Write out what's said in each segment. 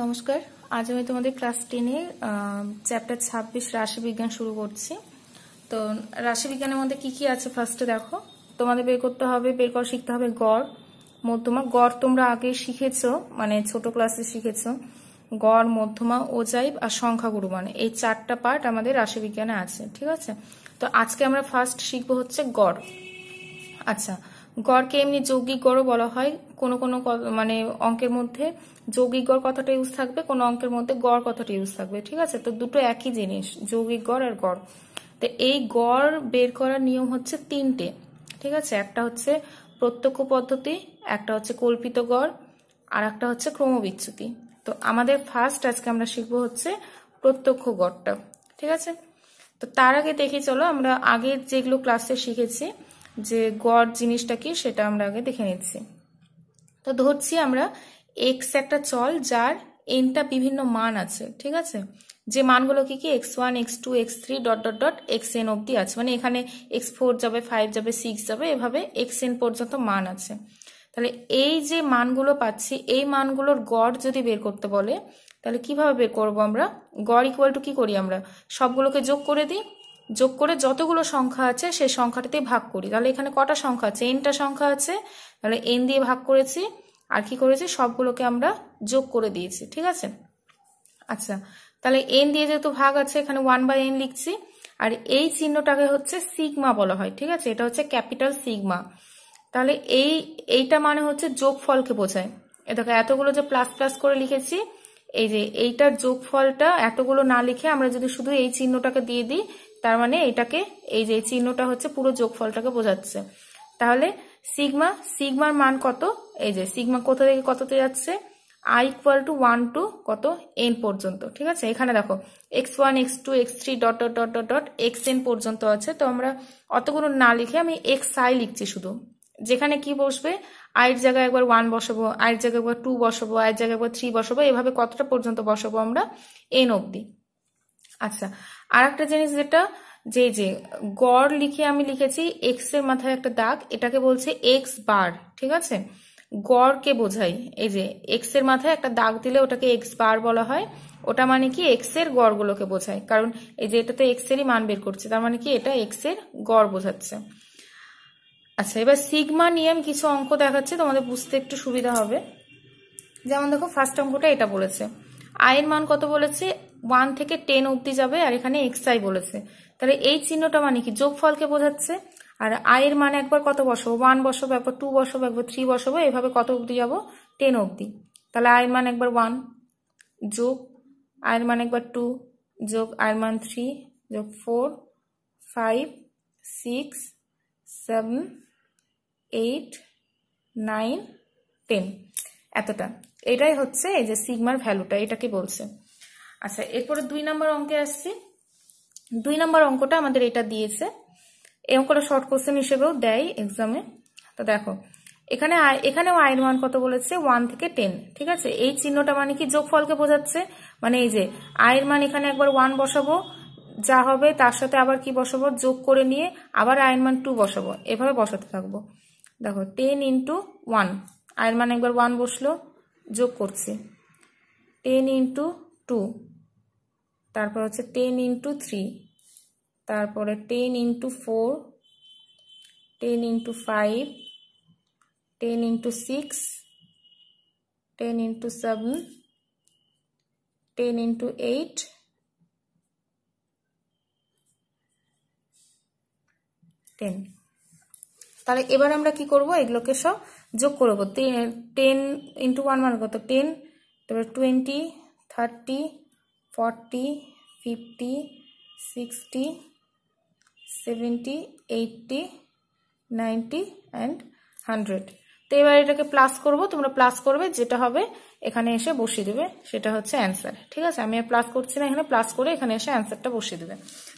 নমস্কার। আজ আমি তোমাদের ক্লাস 10 চ্যাপ্টার 26 রাশিবিজ্ঞান শুরু করছি। তো রাশিবিজ্ঞানের মধ্যে কি কি আছে ফার্স্টে দেখো। তোমাদের বের করা শিখতে হবে গড়, মধ্যমা। গড় তোমরা আগে শিখেছো, মানে ছোট ক্লাসে শিখেছো। গড়, মধ্যমা, ওজাইব আর সংখ্যাগুরু, মানে এই চারটা পার্ট আমাদের রাশিবিজ্ঞানে আছে, ঠিক আছে। তো আজকে আমরা ফার্স্ট শিখবো হচ্ছে গড়। আচ্ছা, গড়কে এমনি যৌগিক গড়ও বলা হয়। কোনো কোনো মানে অঙ্কের মধ্যে যৌগিক গড় কথাটা ইউজ থাকবে, কোনো অঙ্কের মধ্যে গড় কথাটা ইউজ থাকবে, ঠিক আছে। তো দুটো একই জিনিস, যৌগিক গড় আর গড়। তো এই গড় বের করার নিয়ম হচ্ছে তিনটে, ঠিক আছে। একটা হচ্ছে প্রত্যক্ষ পদ্ধতি, একটা হচ্ছে কল্পিত গড়, আর একটা হচ্ছে ক্রমবিচ্যুতি। তো আমাদের ফার্স্ট আজকে আমরা শিখবো হচ্ছে প্রত্যক্ষ গড়টা, ঠিক আছে। তো তার আগে দেখি, চলো আমরা আগের যেগুলো ক্লাসে শিখেছি যে গড় জিনিসটা কি সেটা আমরা আগে দেখে নিচ্ছি। তো ধরছি আমরা এক্স একটা চল যার এনটা বিভিন্ন মান আছে, ঠিক আছে। যে মানগুলো কি কি x1 x2 x3 dot dot dot xn অবধি আছে, মানে এখানে x4 যাবে, 5 যাবে, 6 যাবে, এভাবে xn পর্যন্ত মান আছে। তাহলে এই যে মানগুলো পাচ্ছি, এই মানগুলোর গড় যদি বের করতে বলে তাহলে কিভাবে বের করবো আমরা? গড় ইকুয়াল টু কি করি আমরা? সবগুলোকে যোগ করে দিই, যোগ করে যতগুলো সংখ্যা আছে সেই সংখ্যাটাতেই ভাগ করি। তাহলে এখানে কটা সংখ্যা আছে? এনটা সংখ্যা আছে, তাহলে এন দিয়ে ভাগ করেছি, আর কি করেছি সবগুলোকে আমরা যোগ করে দিয়েছি, ঠিক আছে। আচ্ছা, তাহলে এন দিয়ে যেহেতু ভাগ আছে, এখানে 1/n লিখছি। আর এই চিহ্নটাকে হচ্ছে সিগমা বলা হয়, ঠিক আছে। এটা হচ্ছে ক্যাপিটাল সিগমা। তাহলে এইটা মানে হচ্ছে যোগফলকে বোঝায়। এ দেখো, এতগুলো যে প্লাস প্লাস করে লিখেছি, এই যে এইটার যোগফলটা এতগুলো না লিখে আমরা যদি শুধু এই চিহ্নটাকে দিয়ে দিই, তার মানে এটাকে, এই যে চিহ্নটা হচ্ছে পুরো যোগফলটাকে বোঝাচ্ছে। তাহলে সিগমার মান কত? এই যে সিগমা কোথা থেকে কততে যাচ্ছে? i ইকুয়াল টু 1 টু কত n পর্যন্ত, ঠিক আছে। এখানে দেখো x1 x2 x3 dot dot dot dot dot xn পর্যন্ত আছে। তো আমরা অতগুলো না লিখে আমি xi লিখছি শুধু। যেখানে কি বসবে, i এর জায়গায় একবার 1 বসাবো, i এর জায়গায় একবার 2 বসাবো, i এর জায়গায় একবার 3 বসাবো, এভাবে কতটা পর্যন্ত বসাবো আমরা? n অবধি। আচ্ছা, আর একটা জিনিস যেটা, যে গড় লিখে আমি লিখেছি x এর মাথায় একটা দাগ, এটাকে বলছে x বার, ঠিক আছে। গড়কে বোঝাই, এই যে x এর মাথায় একটা দাগ দিলে ওটাকে x বার বলা হয়। ওটা মানে কি x এর গড়গুলোকে বোঝায়, কারণ এই যে এটা তো x এরই মান বের করছে, তার মানে কি এটা x এর গড় বোঝাচ্ছে। আচ্ছা, এবার সিগমা নিয়ে আমি কিছু অঙ্ক দেখাচ্ছি, তোমাদের বুঝতে একটু সুবিধা হবে। যেমন দেখো, ফার্স্ট অঙ্কটা এটা বলেছে আই এর মান কত বলেছে? 1 থেকে 10 অবধি যাবে, আর এখানে xi বলেছে। তাহলে এই চিহ্নটা মানে কি? যোগফলকে বোঝাচ্ছে। আর আই এর মান একবার কত বসাবো? 1 বসাবো, একবার 2 বসাবো, একবার 3 বসাবো, এভাবে কত অবধি যাবো? 10 অবধি। তাহলে আই এর মান একবার 1 যোগ আই এর মান একবার 2 যোগ আই এর মান 3 যোগ 4 5 6 7 8 9 10, এতটা। এটাই হচ্ছে এই যে সিগমার ভ্যালুটা, এটাকে বলছে। আচ্ছা, এরপরে 2 নম্বর অঙ্কে আসছি। 2 নম্বর অঙ্কটা আমাদের এটা দিয়েছে। এই অঙ্কটা শর্ট কোশ্চেন হিসেবেও দেয় এক্সামে। তো দেখো, এখানেও আয়ের মান কত বলেছে? 1 থেকে 10, ঠিক আছে। এই চিহ্নটা মানে কি? যোগফলকে বোঝাচ্ছে। মানে এই যে আয়ের মান এখানে একবার 1 বসাবো, যা হবে তার সাথে আবার কি বসাবো? যোগ করে নিয়ে আবার আয়ের মান 2 বসাবো, এভাবে বসাতে থাকবো। দেখো 10 ইন্টু 1, আয়ের মান একবার 1 বসলো, যোগ করছি 10 ইন্টু 2, তারপর হচ্ছে 10 ইন্টু 3, তারপরে 10 into 4, 10 into 5, 10 into 6, 10 into 7, 10 into 8, 10। তাহলে এবার আমরা কি করব? এগুলোকে সব যোগ করবো। 10 ইন্টু 1 মানে কত? 10, তারপরে 20, 30, 40, 50, 60, 70, 80, 90 and 100। তো এবার এটাকে প্লাস করব, তোমরা প্লাস করবে, যেটা হবে এখানে এসে বসিয়ে দেবে, সেটা হচ্ছে অ্যান্সার, ঠিক আছে। আমি আর প্লাস করছি না, এখানে প্লাস করে এখানে এসে অ্যান্সারটা বসিয়ে দেবে।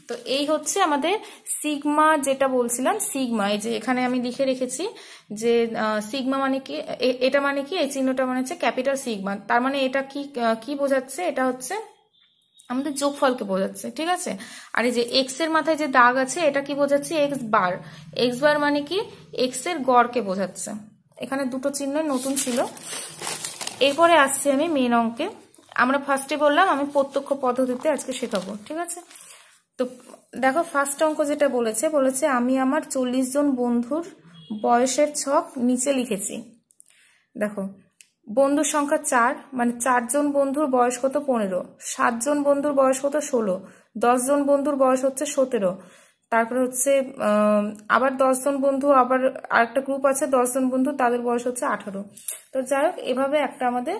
তো এই হচ্ছে আমাদের সিগমা, যেটা বলছিলাম সিগমা। এই যে এখানে আমি লিখে রেখেছি যে সিগমা মানে কি, এটা মানে কি, এই চিহ্নটা মানে হচ্ছে ক্যাপিটাল সিগমা। তার মানে এটা কি বোঝাচ্ছে? এটা হচ্ছে আমাদের যোগফলকে বোঝাচ্ছে, ঠিক আছে। আর এই যে এক্স এর মাথায় যে দাগ আছে, এটা কি বোঝাচ্ছে? X bar. এক্স বার মানে কি? এক্স এর গড়কে বোঝাচ্ছে। এখানে দুটো চিহ্ন নতুন ছিল। এরপরে আসছি আমি মেন অঙ্কে। আমরা ফার্স্টে বললাম আমি প্রত্যক্ষ পদ্ধতিতে আজকে শেখাবো, ঠিক আছে। তো দেখো ফার্স্ট অঙ্ক যেটা বলেছে আমি আমার 40 জন বন্ধুর বয়সের ছক নিচে লিখেছি। দেখো বন্ধুর সংখ্যা 4, মানে 4 জন বন্ধুর বয়স কত 15, 7 জন বন্ধুর বয়স কত 16, 10 জন বন্ধুর বয়স হচ্ছে 17, তারপরে হচ্ছে আবার 10 জন বন্ধু, আবার আরেকটা গ্রুপ আছে 10 জন বন্ধু, তাদের বয়স হচ্ছে 18। তো যাই হোক এভাবে একটা আমাদের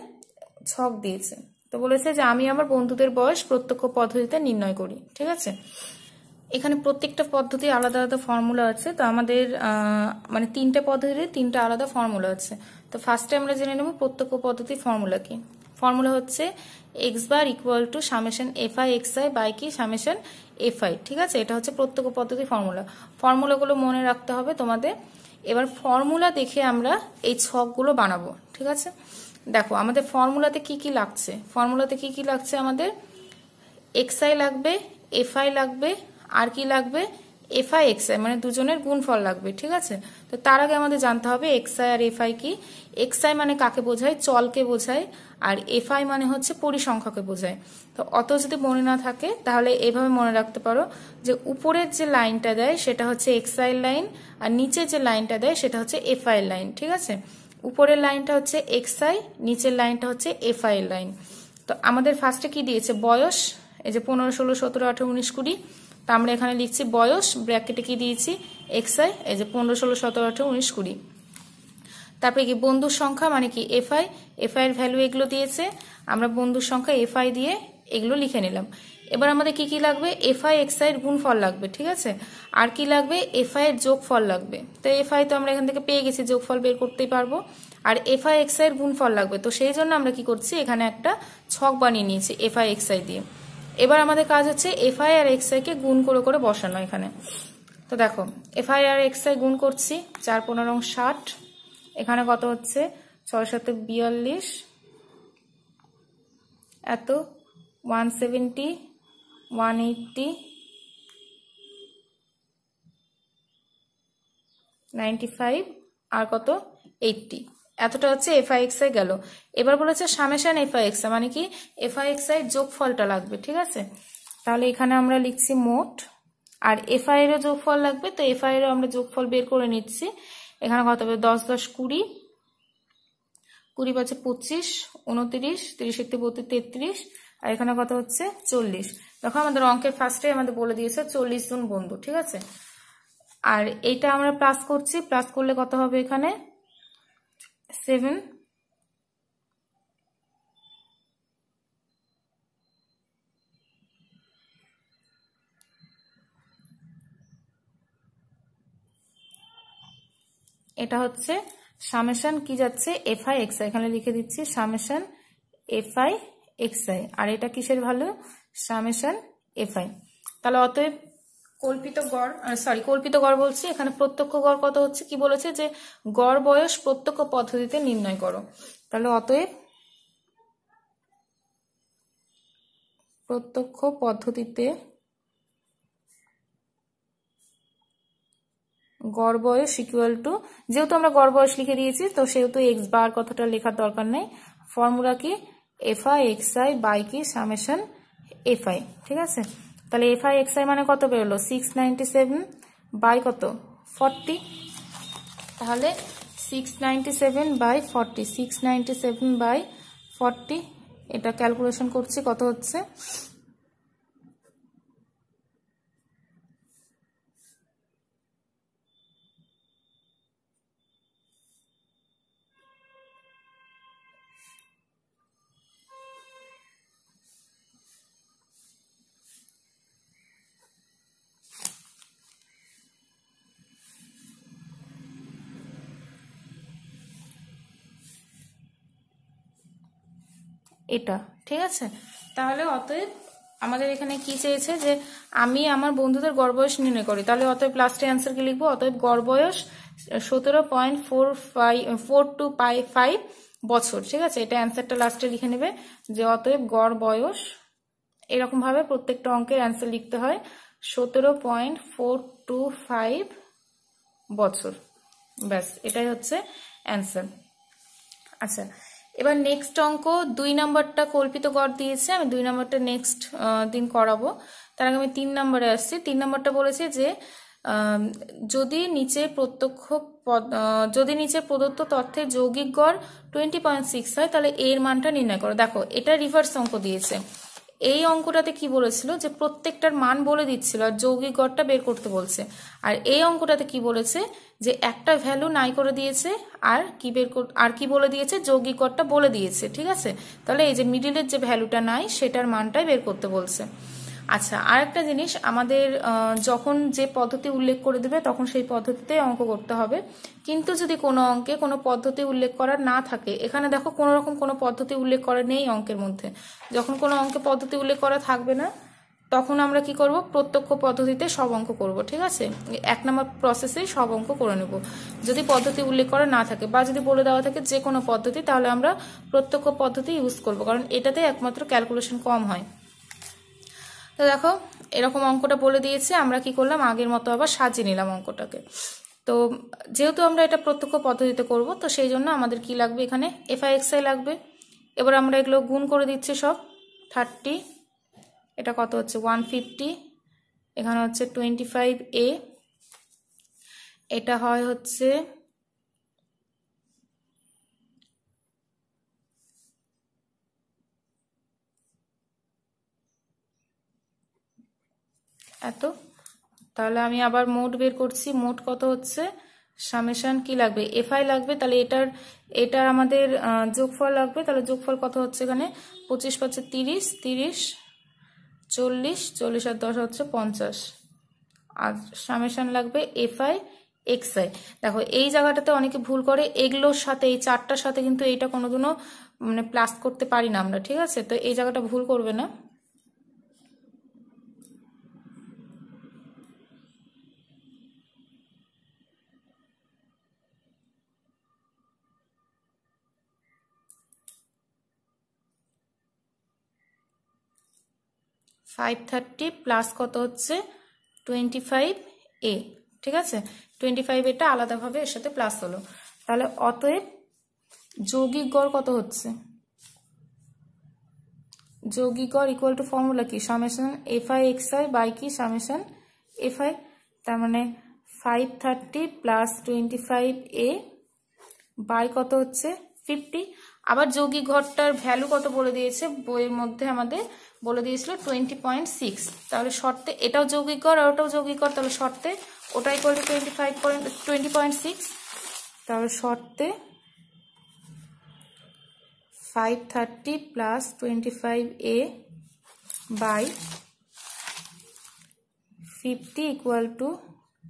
ছক দিয়েছে। তো বলেছে যে আমি আমার বন্ধুদের বয়স প্রত্যক্ষ পদ্ধতিতে নির্ণয় করি, ঠিক আছে। এখানে প্রত্যেকটা পদ্ধতি আলাদা আলাদা ফর্মুলা আছে। তো আমাদের মানে 3টে পদ্ধতিতে 3টা আলাদা ফর্মুলা আছে। তো ফার্স্টে আমরা জেনে নেব প্রত্যক্ষ পদ্ধতি ফর্মুলা কি। ফর্মুলা হচ্ছে X bar equal to summation F I X I by কি সামেশন এফ আই, ঠিক আছে। এটা হচ্ছে প্রত্যক্ষ পদ্ধতি ফর্মুলা। ফর্মুলাগুলো মনে রাখতে হবে তোমাদের। এবার ফর্মুলা দেখে আমরা এই ছকগুলো বানাবো, ঠিক আছে। দেখো আমাদের ফর্মুলাতে কি কি লাগছে, আমাদের এক্স আই লাগবে, এফ আই লাগবে, আর কি লাগবে এফ আই এক্স আই, মানে দুজনের গুণফল লাগবে, ঠিক আছে। তো তার আগে আমাদের জানতে হবে এক্স আই আর এফ আই কি। এক্স আই মানে কাকে বোঝায়, চলকে বোঝায়, আর এফ আই মানে হচ্ছে পরিসংখ্যাকে বোঝায়। তো অত যদি মনে না থাকে তাহলে এভাবে মনে রাখতে পারো যে উপরের যে লাইনটা দেয় সেটা হচ্ছে এক্স আই লাইন, আর নিচে যে লাইনটা দেয় সেটা হচ্ছে এফ আই লাইন, ঠিক আছে। উপরের লাইনটা হচ্ছে এক্স আই, নিচের লাইনটা হচ্ছে এফ আই লাইন। তো আমাদের ফার্স্টে কি দিয়েছে বয়স, এই যে 15, 16, 17, 18, 19, 20। তো আমরা এখানে লিখছি বয়স, ব্র্যাকেটে কি দিয়েছি এক্স আই, এই যে 15, 16, 17, 18, 19, 20। তারপরে কি বন্ধুর সংখ্যা মানে কি এফ আই এর ভ্যালু এগুলো দিয়েছে, আমরা বন্ধুর সংখ্যা এফ আই দিয়ে এগুলো লিখে নিলাম। এবার আমাদের কি কি লাগবে, এফ আই এক্স আই এর গুণফল লাগবে, ঠিক আছে। আর কি লাগবে, এফ আই এর যোগফল লাগবে। তো এফ আই তো আমরা এখান থেকে পেয়ে গেছি, যোগফল বের করতেই পারবো। আর এফ আই এক্স আই এর গুণফল লাগবে, তো সেই জন্য আমরা কি করছি এখানে একটা ছক বানিয়ে নিয়েছি এফ আই এক্স আই দিয়ে। এবার আমাদের কাজ হচ্ছে এফ আই আর এক্স আই কে গুণ করে করে বসানো এখানে। তো দেখো এফ আই আর এক্স আই গুণ করছি, 4 15 60, এখানে কত হচ্ছে 6 7 42, এত 170 180 95 আর কত 80, এতটা হচ্ছে এফ আই এক্স আই গেল। এবার বলেছে summation F I X I, মানে কি এফ আই এক্স আই যোগফলটা লাগবে, ঠিক আছে। তাহলে এখানে আমরা লিখছি মোট, আর এফ আই এর যোগফল লাগবে, তো এফ আই এর আমরা যোগফল বের করে নিচ্ছি। এখানে কত হবে 10 10 20, 20 5 25, 29, 30 1 32 33, আর এখানে কত হচ্ছে 40। দেখো আমাদের অঙ্কের ফার্স্টে আমাদের বলে দিয়েছে 40 জন বন্ধু, ঠিক আছে। আর এইটা আমরা প্লাস করছি, প্লাস করলে কত হবে এখানে 7, এটা হচ্ছে সামেশন কি যাচ্ছে এফ আই এক্স আই, এখানে লিখে দিচ্ছি summation F I X I, আর এটা কিসের ভ্যালু সামেশন এফ আই। তাহলে অতএব কল্পিত গড় বলছি, এখানে প্রত্যক্ষ গড় কত হচ্ছে, কি বলেছে যে গড় বয়স প্রত্যক্ষ পদ্ধতিতে নির্ণয় করো। তাহলে অতএব প্রত্যক্ষ পদ্ধতিতে গড় বয়স ইকুয়াল টু, যেহেতু আমরা গড় বয়স লিখে দিয়েছি তো সেহেতু এক্স বার কথাটা লেখার দরকার নেই। ফর্মুলা কি F I X I by কি সামেশন এফ আই, ঠিক আছে। তাহলে এফ আই এক্স আই মানে কত বেরোলো 697 বাই কত 40, তাহলে 697 বাই 40, 697 বাই 40, এটা ক্যালকুলেশন করছি কত হচ্ছে এটা, ঠিক আছে। তাহলে অতএব আমাদের এখানে কি চেয়েছে যে আমি আমার বন্ধুদের গড় বয়স নির্ণয় করি, তাহলে অতএব লাস্টে অ্যান্সার কি লিখবো, অতএব গড় বয়স 17.4255 বছর, ঠিক আছে। এটা অ্যান্সারটা লাস্টে লিখে নেবে যে অতএব গড় বয়স, এরকম ভাবে প্রত্যেকটা অঙ্কের অ্যান্সার লিখতে হয় 17.425 বছর, ব্যাস এটাই হচ্ছে অ্যান্সার। আচ্ছা এবার নেক্সট অঙ্ক 2 নাম্বারটা কল্পিত গড় দিয়েছে, আমি 2 নাম্বারটা নেক্সট দিন করাবো। তার আগে আমি 3 নাম্বারে আসছি। 3 নাম্বারটা বলেছে যে যদি নিচে প্রদত্ত তথ্যের যৌগিক গড় 20.6 হয় তাহলে এর মানটা নির্ণয় করো। দেখো এটা রিভার্স অঙ্ক দিয়েছে। এই অঙ্কটাতে কি বলেছিল যে প্রত্যেকটার মান বলে দিচ্ছিল আর যৌগিক গড়টা বের করতে বলছে। আর এই অঙ্কটাতে কি বলেছে যে একটা ভ্যালু নাই করে দিয়েছে আর কি বলে দিয়েছে, যৌগিক গড়টা বলে দিয়েছে। ঠিক আছে, তাহলে এই যে মিডিলের যে ভ্যালুটা নাই সেটার মানটাই বের করতে বলছে। আচ্ছা, আরেকটা জিনিস, আমাদের যখন যে পদ্ধতি উল্লেখ করে দেবে তখন সেই পদ্ধতিতে অঙ্ক করতে হবে। কিন্তু যদি কোনো অঙ্কে কোনো পদ্ধতি উল্লেখ করা না থাকে, এখানে দেখো কোনো রকম কোনো পদ্ধতি উল্লেখ করা নেই অঙ্কের মধ্যে। যখন কোনো অঙ্কে পদ্ধতি উল্লেখ করা থাকবে না তখন আমরা কি করব, প্রত্যক্ষ পদ্ধতিতে সব অঙ্ক করব। ঠিক আছে, 1 নম্বর প্রসেসেই সব অঙ্ক করে নেব। যদি পদ্ধতি উল্লেখ করা না থাকে বা যদি বলে দেওয়া থাকে যে কোনো পদ্ধতি, তাহলে আমরা প্রত্যক্ষ পদ্ধতি ইউজ করব, কারণ এটাতে একমাত্র ক্যালকুলেশন কম হয়। তো দেখো এরকম অঙ্কটা বলে দিয়েছে, আমরা কি করলাম আগের মতো আবার সাজিয়ে নিলাম অঙ্কটাকে। তো যেহেতু আমরা এটা প্রত্যক্ষ পদ্ধতিতে করব, তো সেই জন্য আমাদের কি লাগবে, এখানে FI/XI লাগবে। এবার আমরা এগুলো গুণ করে দিচ্ছি সব। 30, এটা কত হচ্ছে 150, এখানে হচ্ছে 25A, এটা হয় হচ্ছে এত। তাহলে আমি আবার মোট বের করছি, মোট কত হচ্ছে, সামেশন কি লাগবে, FI লাগবে। তাহলে এটার আমাদের যোগফল লাগবে। তাহলে যোগফল কত হচ্ছে, এখানে 25 পাচ্ছে 30, 30 40, 40 আর 10 হচ্ছে 50। আর সামেশন লাগবে FI/XI। দেখো এই জায়গাটাতে অনেকে ভুল করে, এগুলোর সাথে এই 4টার সাথে কিন্তু এইটা কোনোদিনও মানে প্লাস করতে পারি না আমরা। ঠিক আছে, তো এই জায়গাটা ভুল করবে না। $530 প্লাস কত হচ্ছে 25A। ঠিক আছে, 25 এটা আলাদাভাবে এর সাথে প্লাস হলো। তাহলে অতএব যৌগিক গড় কত হচ্ছে, যৌগিক গড় ইকুয়াল টু ফর্মুলা কি, সামেশন FI/XI বাই কি সামেশন FI। তার মানে 530 প্লাস 25A বাই কত হচ্ছে 50। আবার যৌগিক গড়টার ভ্যালু কত বলে দিয়েছে, বইয়ের মধ্যে আমাদের বলে দিয়েছিল 20.6। তাহলে শর্তে এটাও যৌগিক গড় আর ওটাও যৌগিক গড়, তাহলে শর্তে ওটা ইকুয়াল টু 20.6। তাহলে শর্তে 530 plus 25A by 50 equal to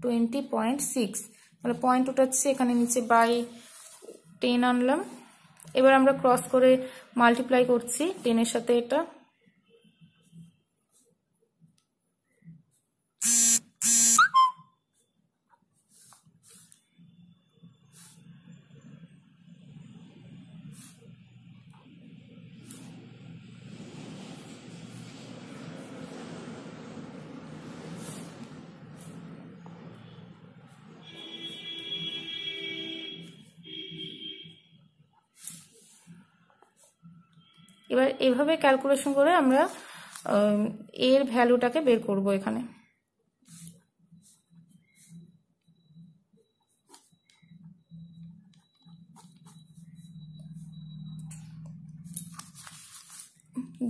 20.6। তাহলে পয়েন্ট উঠাচ্ছে, এখানে নিচে বাই 10 আনলাম। এবার আমরা ক্রস করে মাল্টিপ্লাই করছি 10 এর সাথে এটা। এবার এভাবে ক্যালকুলেশন করে আমরা এর ভ্যালুটাকে বের করব এখানে।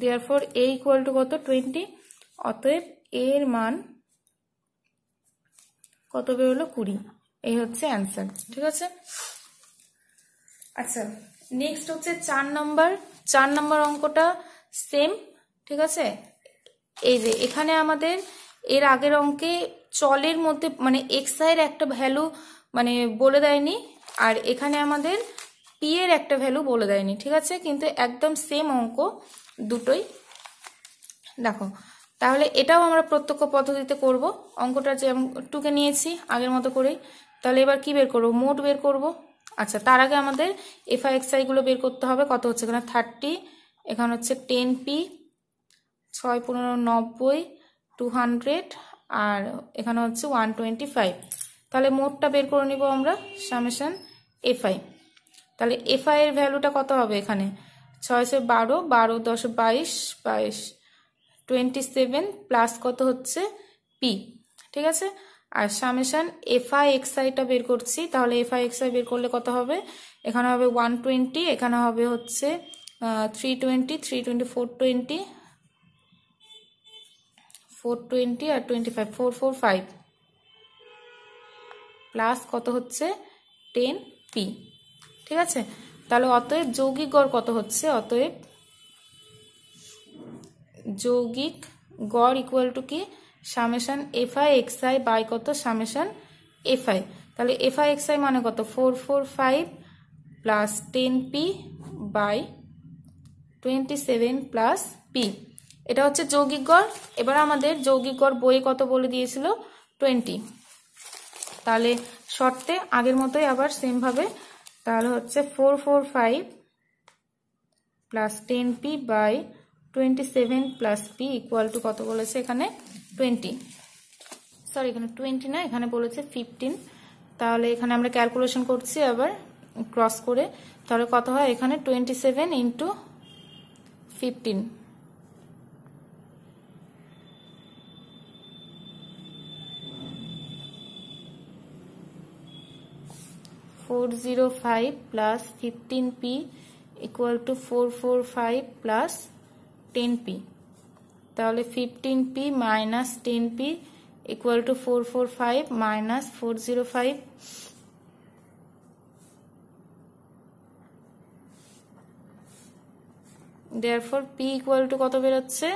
therefore A ইকুয়াল টু কত 20, অতএব এর মান কত বেরোলো 20। এই হচ্ছে অ্যান্সার। ঠিক আছে, আচ্ছা নেক্সট হচ্ছে 4 নাম্বার অঙ্কটা সেম। ঠিক আছে, এই যে এখানে আমাদের এর আগের অঙ্কে চলের মধ্যে মানে XI এর একটা ভ্যালু মানে বলে দেয়নি, আর এখানে আমাদের P এর একটা ভ্যালু বলে দেয়নি। ঠিক আছে, কিন্তু একদম সেম অঙ্ক দুটোই। দেখো তাহলে এটাও আমরা প্রত্যক্ষ পদ্ধতিতে করব। অঙ্কটা যে টুকে নিয়েছি আগের মতো করেই। তাহলে এবার কি বের করব, মোট বের করব। আচ্ছা তার আগে আমাদের FI/XI গুলো বের করতে হবে। কত হচ্ছে এখানে 30, এখানে হচ্ছে 10P, 6 15 90, 200 আর এখানে হচ্ছে 125। তাহলে মোটটা বের করে নিব আমরা, সামেশন FI। তাহলে এফআই এর ভ্যালুটা কত হবে এখানে 6 12 12 10 22 22 27 প্লাস কত হচ্ছে পি, ঠিক আছে। আর সামেশন এফআই এক্সআইটা বের করছি, তাহলে এফআই এক্সআই বের করলে কত হবে, এখানে হবে 120, এখানে হবে হচ্ছে 320 320 420 420 আর 25 445 প্লাস কত হচ্ছে 10 পি, ঠিক আছে। তাহলে অতএব যৌগিক গড় কত হচ্ছে, অতএব যৌগিক গড় ইকুয়াল টু কি সামেশন এফআই এক্সআই বাই কত সামেশন এফআই। তাহলে এফআই এক্সআই মানে কত 445 plus 10 P by 27 plus P, এটা হচ্ছে যৌগিক গড়। এবার আমাদের যৌগিক গড় বইয়ে কত বলে দিয়েছিল 20, তাহলে শর্তে আগের মতোই আবার সেম ভাবে, তাহলে হচ্ছে 445 plus 10 P by 27 plus P equal to কত বলেছে এখানে 20, সরি এখানে 20 না, এখানে বলেছে 15। তাহলে এখানে আমরা ক্যালকুলেশন করছি আবার ক্রস করে, তাহলে কত হয় এখানে 27 into 15 405 plus 15p equal to 445 plus 10p, তাহলে 15p minus 10p equal to 445 minus 405, therefore p equal to কত বেরোচ্ছে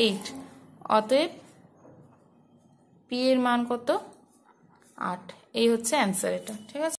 8, অতএব p এর মান কত 8, এই হচ্ছে অ্যান্সার এটা, ঠিক আছে।